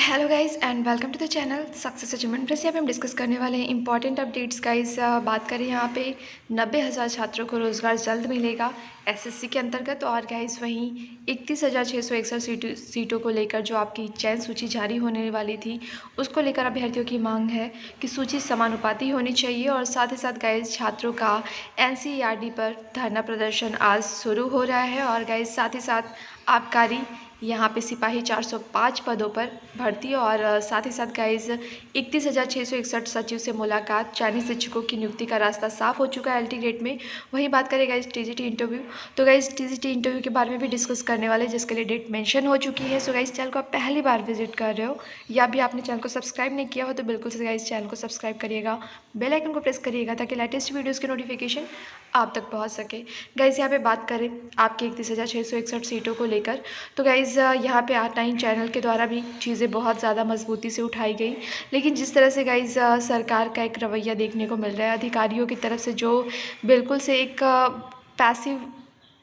Hello guys and welcome to the channel success achievement. Plus यहाँ पे हम discuss करने वाले हैं इंपॉर्टेंट अपडेट्स गाइस। बात करें यहाँ पे 90,000 छात्रों को रोज़गार जल्द मिलेगा एसएससी के अंतर्गत। और गाइस वहीं 31,661 सीटों को लेकर जो आपकी चयन सूची जारी होने वाली थी उसको लेकर अभ्यर्थियों की मांग है कि सूची समानुपाती होनी चाहिए। और साथ ही साथ गाइस छात्रों का एनसीईआरटी पर धरना प्रदर्शन आज शुरू हो रहा है। और गाइस साथ ही साथ आबकारी यहाँ पे सिपाही 405 पदों पर भर्ती। और साथ ही साथ गाइज 31,661 सचिव से मुलाकात, चयनित शिक्षकों की नियुक्ति का रास्ता साफ हो चुका है एलटी ग्रेड में। वहीं बात करें गाइज टीजीटी इंटरव्यू, तो गाइज टीजीटी इंटरव्यू के बारे में भी डिस्कस करने वाले जिसके लिए डेट मेंशन हो चुकी है। सो गाइज चैनल को आप पहली बार विजिट कर रहे हो या भी आपने चैनल को सब्सक्राइब नहीं किया हो तो बिल्कुल से गाइज चैनल को सब्सक्राइब करिएगा, बेल आइकन को प्रेस करिएगा ताकि लेटेस्ट वीडियोज़ के नोटिफिकेशन आप तक पहुँच सके। गाइज यहाँ पे बात करें आपके 31,661 सीटों को लेकर, तो गाइज यहाँ पे R9 चैनल के द्वारा भी चीज़ें बहुत ज़्यादा मजबूती से उठाई गई। लेकिन जिस तरह से गाइज सरकार का एक रवैया देखने को मिल रहा है अधिकारियों की तरफ से, जो बिल्कुल से एक पैसिव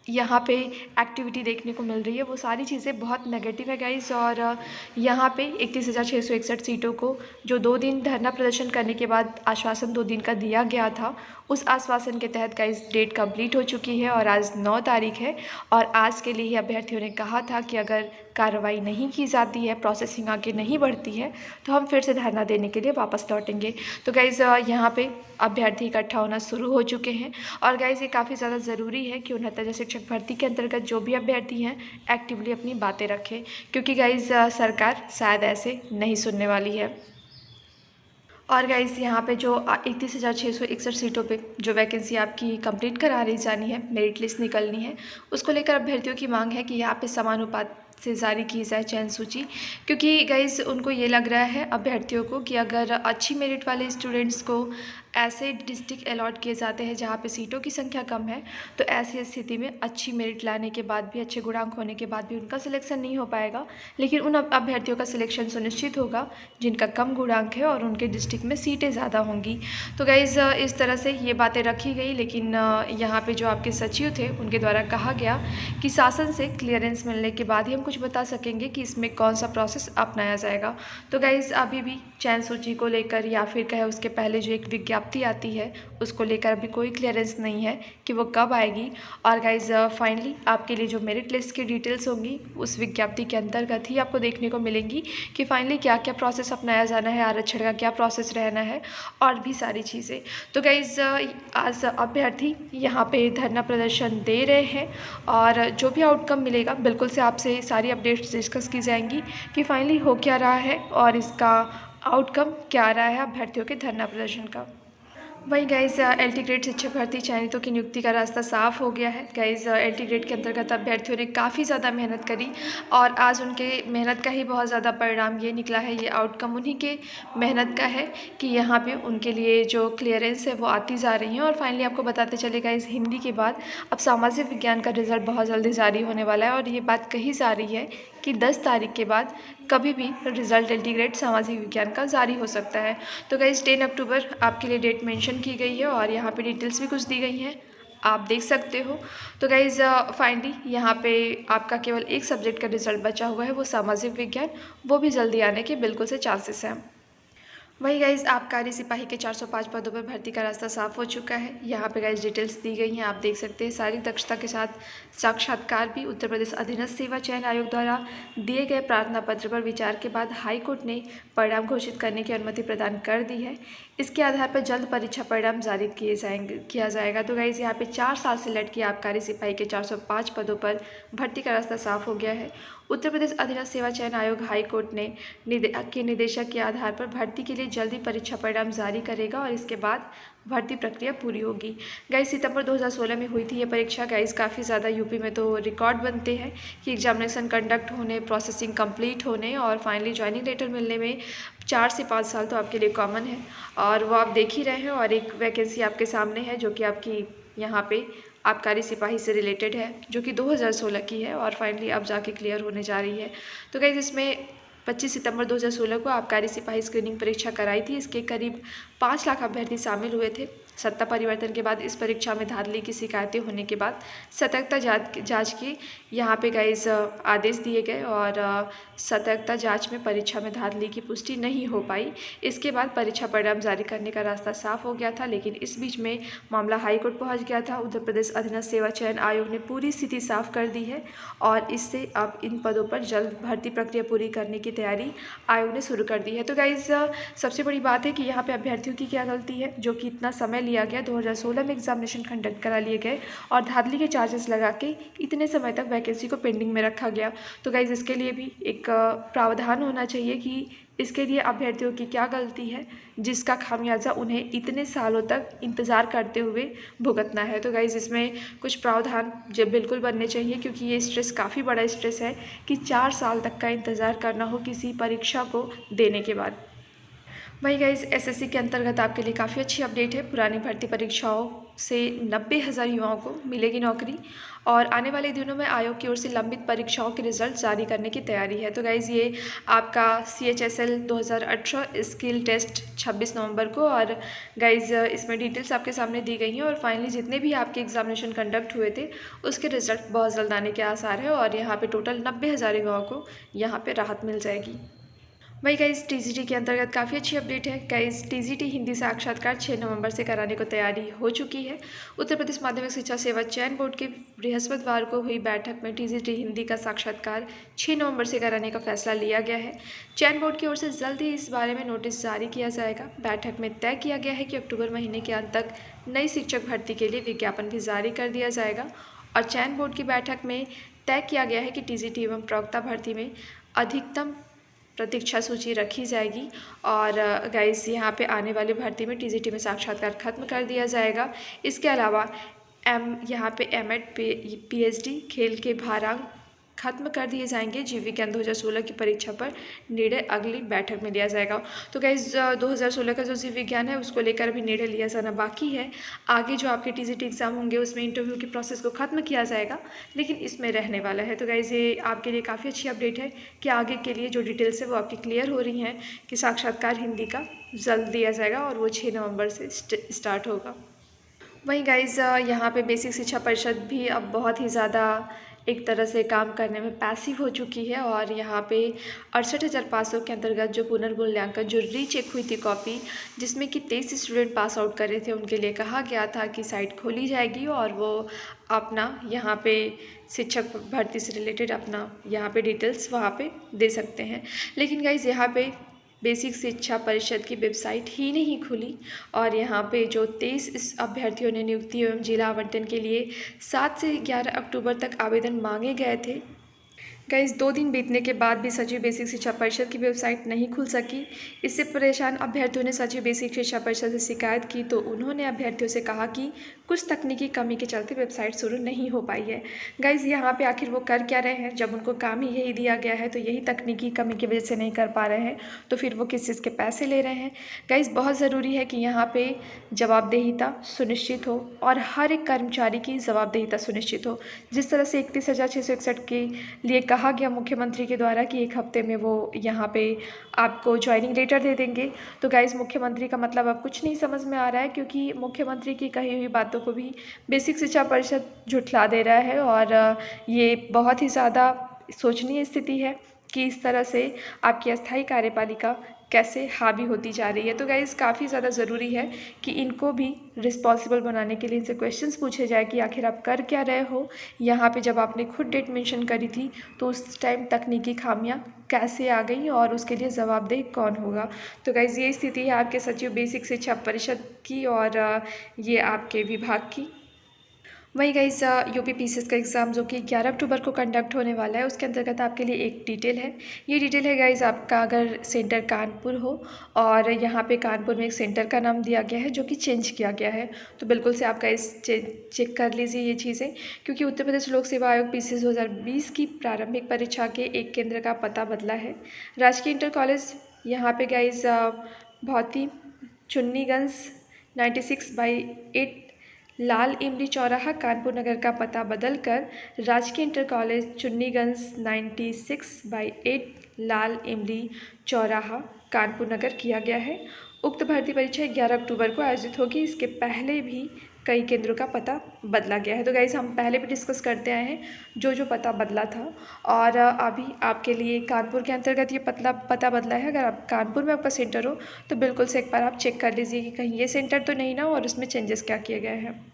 यहाँ पे एक्टिविटी देखने को मिल रही है, वो सारी चीज़ें बहुत नेगेटिव है गाइज। और यहाँ पे 31,661 सीटों को जो 2 दिन धरना प्रदर्शन करने के बाद आश्वासन 2 दिन का दिया गया था, उस आश्वासन के तहत गाइज डेट कंप्लीट हो चुकी है और आज 9 तारीख है। और आज के लिए ही अभ्यर्थियों ने कहा था कि अगर कार्रवाई नहीं की जाती है, प्रोसेसिंग आगे नहीं बढ़ती है, तो हम फिर से धरना देने के लिए वापस लौटेंगे। तो गाइज़ यहाँ पे अभ्यर्थी इकट्ठा होना शुरू हो चुके हैं। और गाइज़ ये काफ़ी ज़्यादा ज़रूरी है कि 69 शिक्षक भर्ती के अंतर्गत जो भी अभ्यर्थी हैं एक्टिवली अपनी बातें रखें, क्योंकि गाइज़ सरकार शायद ऐसे नहीं सुनने वाली है। और गाइस यहाँ पे जो 31,661 सीटों पे जो वैकेंसी आपकी कंप्लीट करा रही जानी है, मेरिट लिस्ट निकलनी है, उसको लेकर अभ्यर्थियों की मांग है कि यहाँ पे समानुपात से जारी की जाए चयन सूची। क्योंकि गाइस उनको ये लग रहा है अभ्यर्थियों को कि अगर अच्छी मेरिट वाले स्टूडेंट्स को ऐसे डिस्ट्रिक्ट अलॉट किए जाते हैं जहाँ पे सीटों की संख्या कम है, तो ऐसी स्थिति में अच्छी मेरिट लाने के बाद भी, अच्छे गुणांक होने के बाद भी उनका सिलेक्शन नहीं हो पाएगा। लेकिन उन अभ्यर्थियों का सिलेक्शन सुनिश्चित होगा जिनका कम गुणांक है और उनके डिस्ट्रिक्ट में सीटें ज़्यादा होंगी। तो गाइज़ इस तरह से ये बातें रखी गई। लेकिन यहाँ पे जो आपके सचिव थे उनके द्वारा कहा गया कि शासन से क्लियरेंस मिलने के बाद ही हम कुछ बता सकेंगे कि इसमें कौन सा प्रोसेस अपनाया जाएगा। तो गाइज़ अभी भी चयन सूची को लेकर या फिर कहे उसके पहले जो एक विज्ञप्ति आती है उसको लेकर अभी कोई क्लियरेंस नहीं है कि वो कब आएगी। और गाइज़ फाइनली आपके लिए जो मेरिट लिस्ट की डिटेल्स होंगी उस विज्ञप्ति के अंतर्गत ही आपको देखने को मिलेंगी कि फाइनली क्या क्या प्रोसेस अपनाया जाना है, आरक्षण का क्या प्रोसेस रहना है और भी सारी चीज़ें। तो गाइज़ आज अभ्यर्थी यहाँ पे धरना प्रदर्शन दे रहे हैं और जो भी आउटकम मिलेगा बिल्कुल से आपसे सारी अपडेट्स डिस्कस की जाएंगी कि फाइनली हो क्या रहा है और इसका आउटकम क्या रहा है अभ्यर्थियों के धरना प्रदर्शन का। वही गाइज एलटी ग्रेड शिक्षक भर्ती चयनितों की नियुक्ति का रास्ता साफ हो गया है। गाइज एलटी ग्रेड के अंतर्गत अभ्यर्थियों ने काफ़ी ज़्यादा मेहनत करी और आज उनके मेहनत का ही बहुत ज़्यादा परिणाम ये निकला है, ये आउटकम उन्हीं के मेहनत का है कि यहाँ पे उनके लिए जो क्लियरेंस है वो आती जा रही है। और फाइनली आपको बताते चले गाइज हिंदी के बाद अब सामाजिक विज्ञान का रिजल्ट बहुत जल्दी जारी होने वाला है। और ये बात कही जा रही है कि 10 तारीख के बाद कभी भी रिजल्ट एलटी ग्रेड सामाजिक विज्ञान का जारी हो सकता है। तो गाइज 10 अक्टूबर आपके लिए डेट मेंशन की गई है और यहाँ पे डिटेल्स भी कुछ दी गई हैं, आप देख सकते हो। तो गाइज फाइनली यहाँ पे आपका केवल एक सब्जेक्ट का रिजल्ट बचा हुआ है, वो सामाजिक विज्ञान, वो भी जल्दी आने के बिल्कुल से चांसेस हैं। वही गाइज आबकारी सिपाही के 405 पदों पर भर्ती का रास्ता साफ हो चुका है। यहाँ पे गाइज डिटेल्स दी गई हैं, आप देख सकते हैं। शारीरिक दक्षता के साथ साक्षात्कार भी उत्तर प्रदेश अधीनस्थ सेवा चयन आयोग द्वारा दिए गए प्रार्थना पत्र पर विचार के बाद हाई कोर्ट ने परिणाम घोषित करने की अनुमति प्रदान कर दी है। इसके आधार पर जल्द परीक्षा परिणाम जारी किया जाएगा। तो गाइज यहाँ पे 4 साल से लटकी आबकारी सिपाही के 405 पदों पर भर्ती का रास्ता साफ हो गया है। उत्तर प्रदेश अधीनस्थ सेवा चयन आयोग हाई कोर्ट ने के निर्देशक के आधार पर भर्ती के लिए जल्दी परीक्षा परिणाम जारी करेगा और इसके बाद भर्ती प्रक्रिया पूरी होगी। गाइस सितंबर 2016 में हुई थी ये परीक्षा। गाइस काफ़ी ज़्यादा यूपी में तो रिकॉर्ड बनते हैं कि एग्जामिनेशन कंडक्ट होने, प्रोसेसिंग कंप्लीट होने और फाइनली ज्वाइनिंग लेटर मिलने में 4 से 5 साल तो आपके लिए कॉमन है और वो आप देख ही रहे हैं। और एक वैकेंसी आपके सामने है जो कि आपकी यहाँ पे आबकारी सिपाही से रिलेटेड है, जो कि 2016 की है और फाइनली अब जाके क्लियर होने जा रही है। तो गाइस इसमें 25 सितंबर 2016 को आबकारी सिपाही स्क्रीनिंग परीक्षा कराई थी। इसके करीब 5 लाख अभ्यर्थी शामिल हुए थे। सत्ता परिवर्तन के बाद इस परीक्षा में धांधली की शिकायतें होने के बाद सतर्कता जांच के यहाँ पे गाइस आदेश दिए गए और सतर्कता जांच में परीक्षा में धांधली की पुष्टि नहीं हो पाई। इसके बाद परीक्षा परिणाम जारी करने का रास्ता साफ हो गया था, लेकिन इस बीच में मामला हाईकोर्ट पहुंच गया था। उत्तर प्रदेश अधीनस्थ सेवा चयन आयोग ने पूरी स्थिति साफ कर दी है और इससे अब इन पदों पर जल्द भर्ती प्रक्रिया पूरी करने की तैयारी आयोग ने शुरू कर दी है। तो गाइस सबसे बड़ी बात है कि यहाँ पे अभ्यर्थियों की क्या गलती है जो कि इतना समय लिया गया, 2016 में एग्जामिनेशन कंडक्ट करा लिए गए और धांधली के चार्जेस लगा के इतने समय तक वैकेंसी को पेंडिंग में रखा गया। तो गाइज इसके लिए भी एक प्रावधान होना चाहिए कि इसके लिए अभ्यर्थियों की क्या गलती है जिसका खामियाजा उन्हें इतने सालों तक इंतज़ार करते हुए भुगतना है। तो गाइज़ इसमें कुछ प्रावधान जब बिल्कुल बनने चाहिए, क्योंकि ये स्ट्रेस काफ़ी बड़ा स्ट्रेस है कि 4 साल तक का इंतज़ार करना हो किसी परीक्षा को देने के बाद। वही गाइज एसएससी के अंतर्गत आपके लिए काफ़ी अच्छी अपडेट है। पुरानी भर्ती परीक्षाओं से 90,000 युवाओं को मिलेगी नौकरी और आने वाले दिनों में आयोग की ओर से लंबित परीक्षाओं के रिजल्ट जारी करने की तैयारी है। तो गाइज़ ये आपका CHSL 2018 स्किल टेस्ट 26 नवंबर को, और गाइज़ इसमें डिटेल्स आपके सामने दी गई हैं और फाइनली जितने भी आपके एग्जामिनेशन कंडक्ट हुए थे उसके रिजल्ट बहुत जल्द आने के आसार है और यहाँ पर टोटल 90,000 युवाओं को यहाँ पर राहत मिल जाएगी। वही गाइस TGT के अंतर्गत काफ़ी अच्छी अपडेट है। गाइस TGT हिंदी साक्षात्कार 6 नवंबर से कराने को तैयारी हो चुकी है। उत्तर प्रदेश माध्यमिक शिक्षा सेवा चयन बोर्ड के बृहस्पतिवार को हुई बैठक में TGT हिंदी का साक्षात्कार 6 नवंबर से कराने का फैसला लिया गया है। चयन बोर्ड की ओर से जल्द ही इस बारे में नोटिस जारी किया जाएगा। बैठक में तय किया गया है कि अक्टूबर महीने के अंत तक नई शिक्षक भर्ती के लिए विज्ञापन भी जारी कर दिया जाएगा और चयन बोर्ड की बैठक में तय किया गया है कि TGT एवं प्रवक्ता भर्ती में अधिकतम प्रतीक्षा सूची रखी जाएगी और गाइस यहाँ पे आने वाले भर्ती में TGT में साक्षात्कार खत्म कर दिया जाएगा। इसके अलावा यहाँ पे M.Ed PhD खेल के भारांक खत्म कर दिए जाएंगे। जीव विज्ञान 2016 की परीक्षा पर निर्णय अगली बैठक में लिया जाएगा। तो गाइस 2016 का जो जीव विज्ञान है उसको लेकर अभी निर्णय लिया जाना बाकी है। आगे जो आपके TGT एग्ज़ाम होंगे उसमें इंटरव्यू की प्रोसेस को ख़त्म किया जाएगा, लेकिन इसमें रहने वाला है। तो गाइस ये आपके लिए काफ़ी अच्छी अपडेट है कि आगे के लिए जो डिटेल्स है वो आपकी क्लियर हो रही हैं कि साक्षात्कार हिंदी का जल्द दिया जाएगा और वो 6 नवंबर से स्टार्ट होगा। वहीं गाइस यहाँ पे बेसिक शिक्षा परिषद भी अब बहुत ही ज़्यादा एक तरह से काम करने में पैसिव हो चुकी है और यहाँ पे 68,500 के अंतर्गत जो पुनर्मूल्यांकन जो रीचेक हुई थी कॉपी, जिसमें कि 23 स्टूडेंट पास आउट कर रहे थे, उनके लिए कहा गया था कि साइट खोली जाएगी और वो अपना यहाँ पे शिक्षक भर्ती से रिलेटेड अपना यहाँ पे डिटेल्स वहाँ पे दे सकते हैं। लेकिन गाइज यहाँ पे बेसिक शिक्षा परिषद की वेबसाइट ही नहीं खुली और यहाँ पे जो 23 अभ्यर्थियों ने नियुक्ति एवं जिला आवंटन के लिए 7 से 11 अक्टूबर तक आवेदन मांगे गए थे। गाइस 2 दिन बीतने के बाद भी सचिव बेसिक शिक्षा परिषद की वेबसाइट नहीं खुल सकी। इससे परेशान अभ्यर्थियों ने सचिव बेसिक शिक्षा परिषद से शिकायत की तो उन्होंने अभ्यर्थियों से कहा कि कुछ तकनीकी कमी के चलते वेबसाइट शुरू नहीं हो पाई है। गाइस यहाँ पे आखिर वो कर क्या रहे हैं, जब उनको काम ही यही दिया गया है तो यही तकनीकी कमी की वजह से नहीं कर पा रहे हैं तो फिर वो किस चीज़ के पैसे ले रहे हैं। गाइस बहुत ज़रूरी है कि यहाँ पे जवाबदेहिता सुनिश्चित हो और हर एक कर्मचारी की जवाबदेहिता सुनिश्चित हो। जिस तरह से 31,661 के लिए कहा गया मुख्यमंत्री के द्वारा कि 1 हफ्ते में वो यहाँ पे आपको ज्वाइनिंग लेटर दे देंगे, तो गाइस मुख्यमंत्री का मतलब अब कुछ नहीं समझ में आ रहा है, क्योंकि मुख्यमंत्री की कही हुई बातों को भी बेसिक शिक्षा परिषद झुठला दे रहा है और ये बहुत ही ज़्यादा सोचनीय स्थिति है कि इस तरह से आपकी अस्थायी कार्यपालिका कैसे हावी होती जा रही है। तो गाइस काफ़ी ज़्यादा ज़रूरी है कि इनको भी रिस्पॉन्सिबल बनाने के लिए इनसे क्वेश्चंस पूछे जाए कि आखिर आप कर क्या रहे हो। यहाँ पे जब आपने खुद डेट मेंशन करी थी तो उस टाइम तकनीकी खामियां कैसे आ गई और उसके लिए जवाबदेह कौन होगा। तो गाइस ये स्थिति है आपके सचिव बेसिक शिक्षा परिषद की और ये आपके विभाग की। वही गाइस UP PCS का एग्ज़ाम जो कि 11 अक्टूबर को कंडक्ट होने वाला है, उसके अंतर्गत आपके लिए एक डिटेल है। ये डिटेल है गाइस आपका अगर सेंटर कानपुर हो और यहाँ पे कानपुर में एक सेंटर का नाम दिया गया है जो कि चेंज किया गया है, तो बिल्कुल से आप गाइस चेक कर लीजिए ये चीज़ें, क्योंकि उत्तर प्रदेश लोक सेवा आयोग PCS 2020 की प्रारंभिक परीक्षा के एक केंद्र का पता बदला है। राजकीय इंटर कॉलेज यहाँ पे गाइस भौती चुन्नीगंज 96/8 लाल इमली चौराहा कानपुर नगर का पता बदलकर राजकीय इंटर कॉलेज चुन्नीगंज 96/8 लाल इमली चौराहा कानपुर नगर किया गया है। उक्त भर्ती परीक्षा 11 अक्टूबर को आयोजित होगी। इसके पहले भी कई केंद्रों का पता बदला गया है। तो गाइस हम पहले भी डिस्कस करते आए हैं जो पता बदला था, और अभी आपके लिए कानपुर के अंतर्गत ये पता बदला है। अगर आप कानपुर में आपका सेंटर हो तो बिल्कुल से एक बार आप चेक कर लीजिए कि कहीं ये सेंटर तो नहीं ना हो और उसमें चेंजेस क्या किए गए हैं।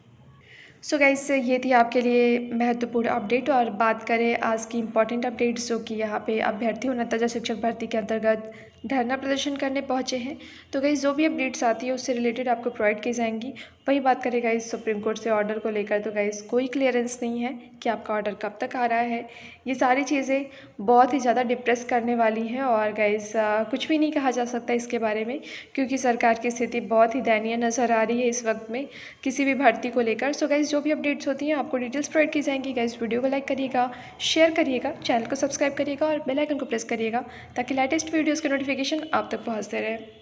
सो गाइस ये थी आपके लिए महत्वपूर्ण अपडेट। और बात करें आज की इम्पॉर्टेंट अपडेट्स, जो कि यहाँ पे अभ्यर्थी उन्नतजा शिक्षक भर्ती के अंतर्गत धरना प्रदर्शन करने पहुँचे हैं। तो गाइस जो भी अपडेट्स आती है उससे रिलेटेड आपको प्रोवाइड की जाएंगी। वही बात करें गाइस सुप्रीम कोर्ट से ऑर्डर को लेकर, तो गाइस कोई क्लियरेंस नहीं है कि आपका ऑर्डर कब तक आ रहा है। ये सारी चीज़ें बहुत ही ज़्यादा डिप्रेस करने वाली हैं, और गाइस कुछ भी नहीं कहा जा सकता इसके बारे में, क्योंकि सरकार की स्थिति बहुत ही दयनीय नज़र आ रही है इस वक्त में किसी भी भर्ती को लेकर। सो गाइस जो भी अपडेट्स होती हैं आपको डिटेल्स प्रोवाइड की जाएंगी। गाइस वीडियो को लाइक करिएगा, शेयर करिएगा, चैनल को सब्सक्राइब करिएगा और बेल आइकन को प्रेस करिएगा, ताकि लेटेस्ट वीडियोज़ के नोटिफिकेशन आप तक पहुँचते रहे।